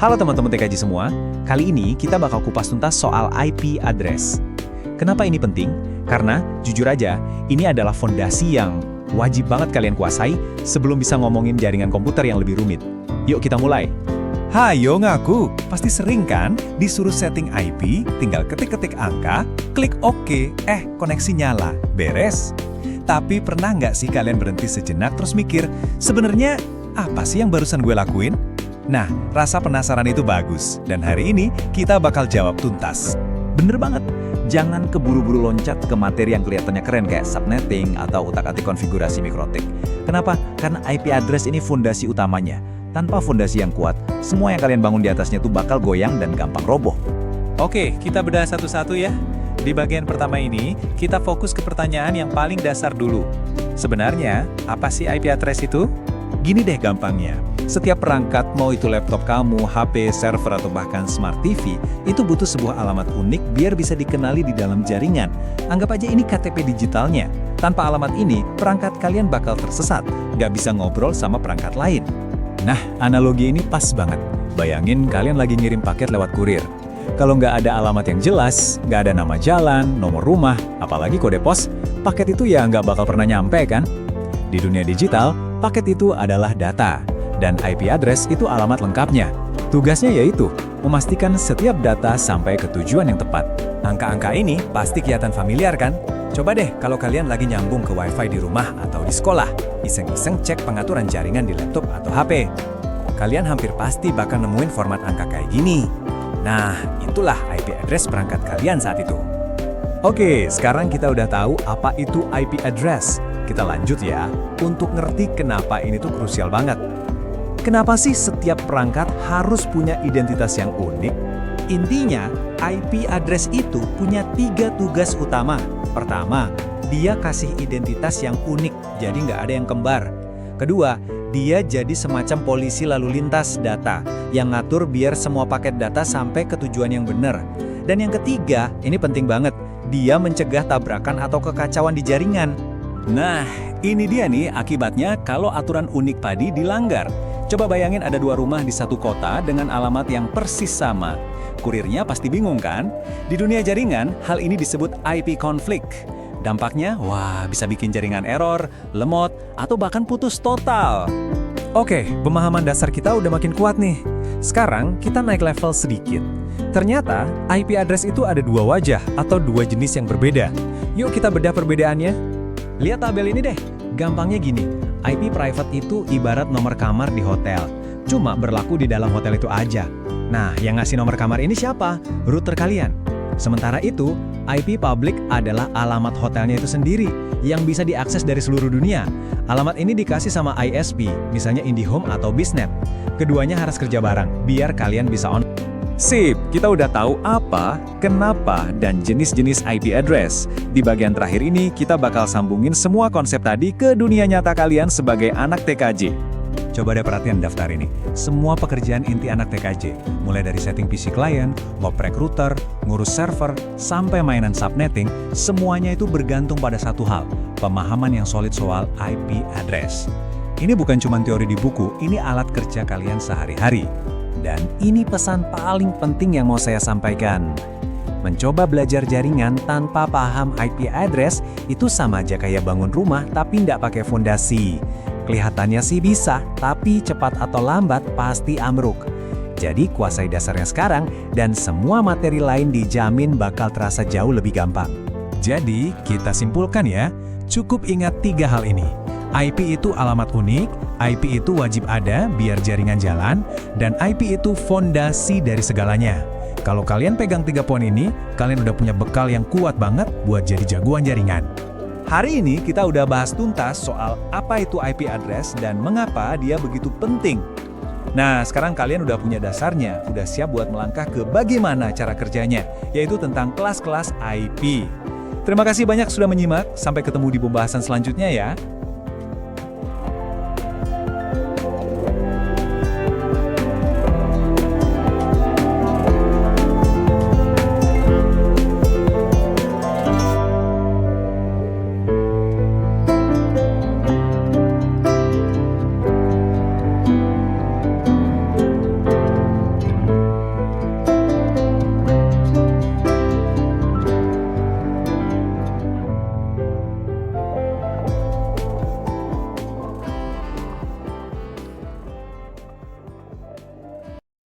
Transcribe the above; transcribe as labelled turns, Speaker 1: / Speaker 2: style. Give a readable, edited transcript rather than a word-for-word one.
Speaker 1: Halo teman-teman TKJ semua, kali ini kita bakal kupas tuntas soal IP address. Kenapa ini penting? Karena, jujur aja, ini adalah fondasi yang wajib banget kalian kuasai sebelum bisa ngomongin jaringan komputer yang lebih rumit. Yuk kita mulai. Hayo ngaku, pasti sering kan disuruh setting IP, tinggal ketik-ketik angka, klik OK, koneksi nyala, beres. Tapi pernah nggak sih kalian berhenti sejenak terus mikir, sebenarnya apa sih yang barusan gue lakuin? Nah, rasa penasaran itu bagus, dan hari ini kita bakal jawab tuntas. Bener banget, jangan keburu-buru loncat ke materi yang kelihatannya keren kayak subnetting atau utak-atik konfigurasi mikrotik. Kenapa? Karena IP address ini fondasi utamanya. Tanpa fondasi yang kuat, semua yang kalian bangun di atasnya tuh bakal goyang dan gampang roboh. Oke, kita bedah satu-satu ya. Di bagian pertama ini, kita fokus ke pertanyaan yang paling dasar dulu. Sebenarnya, apa sih IP address itu? Gini deh gampangnya. Setiap perangkat, mau itu laptop kamu, HP, server, atau bahkan smart TV, itu butuh sebuah alamat unik biar bisa dikenali di dalam jaringan. Anggap aja ini KTP digitalnya. Tanpa alamat ini, perangkat kalian bakal tersesat, nggak bisa ngobrol sama perangkat lain. Nah, analogi ini pas banget. Bayangin kalian lagi ngirim paket lewat kurir. Kalau nggak ada alamat yang jelas, nggak ada nama jalan, nomor rumah, apalagi kode pos, paket itu ya nggak bakal pernah nyampe kan? Di dunia digital, paket itu adalah data. Dan IP address itu alamat lengkapnya. Tugasnya yaitu memastikan setiap data sampai ke tujuan yang tepat. Angka-angka ini pasti kelihatan familiar kan? Coba deh kalau kalian lagi nyambung ke WiFi di rumah atau di sekolah, iseng-iseng cek pengaturan jaringan di laptop atau HP. Kalian hampir pasti bakal nemuin format angka kayak gini. Nah, itulah IP address perangkat kalian saat itu. Oke, sekarang kita udah tahu apa itu IP address. Kita lanjut ya, untuk ngerti kenapa ini tuh krusial banget. Kenapa sih setiap perangkat harus punya identitas yang unik? Intinya, IP address itu punya 3 tugas utama. Pertama, dia kasih identitas yang unik, jadi nggak ada yang kembar. Kedua, dia jadi semacam polisi lalu lintas data, yang ngatur biar semua paket data sampai ke tujuan yang benar. Dan yang ketiga, ini penting banget, dia mencegah tabrakan atau kekacauan di jaringan. Nah, ini dia nih akibatnya kalau aturan unik tadi dilanggar. Coba bayangin ada 2 rumah di satu kota dengan alamat yang persis sama. Kurirnya pasti bingung kan? Di dunia jaringan, hal ini disebut IP conflict. Dampaknya, wah bisa bikin jaringan error, lemot, atau bahkan putus total. Oke, pemahaman dasar kita udah makin kuat nih. Sekarang kita naik level sedikit. Ternyata IP address itu ada 2 wajah atau 2 jenis yang berbeda. Yuk kita bedah perbedaannya. Lihat tabel ini deh. Gampangnya gini, IP private itu ibarat nomor kamar di hotel. Cuma berlaku di dalam hotel itu aja. Nah, yang ngasih nomor kamar ini siapa? Router kalian. Sementara itu, IP public adalah alamat hotelnya itu sendiri, yang bisa diakses dari seluruh dunia. Alamat ini dikasih sama ISP, misalnya IndiHome atau Biznet. Keduanya harus kerja bareng, biar kalian bisa on. Sip, kita udah tahu apa, kenapa, dan jenis-jenis IP address. Di bagian terakhir ini, kita bakal sambungin semua konsep tadi ke dunia nyata kalian sebagai anak TKJ. Coba deh perhatian daftar ini. Semua pekerjaan inti anak TKJ, mulai dari setting PC klien, ngoprek router, ngurus server, sampai mainan subnetting, semuanya itu bergantung pada satu hal, pemahaman yang solid soal IP address. Ini bukan cuma teori di buku, ini alat kerja kalian sehari-hari. Dan ini pesan paling penting yang mau saya sampaikan. Mencoba belajar jaringan tanpa paham IP address itu sama aja kayak bangun rumah tapi nggak pakai fondasi. Kelihatannya sih bisa, tapi cepat atau lambat pasti ambruk. Jadi kuasai dasarnya sekarang dan semua materi lain dijamin bakal terasa jauh lebih gampang. Jadi kita simpulkan ya, cukup ingat 3 hal ini. IP itu alamat unik, IP itu wajib ada biar jaringan jalan, dan IP itu fondasi dari segalanya. Kalau kalian pegang 3 poin ini, kalian udah punya bekal yang kuat banget buat jadi jagoan jaringan. Hari ini kita udah bahas tuntas soal apa itu IP address dan mengapa dia begitu penting. Nah, sekarang kalian udah punya dasarnya, udah siap buat melangkah ke bagaimana cara kerjanya, yaitu tentang kelas-kelas IP. Terima kasih banyak sudah menyimak, sampai ketemu di pembahasan selanjutnya ya.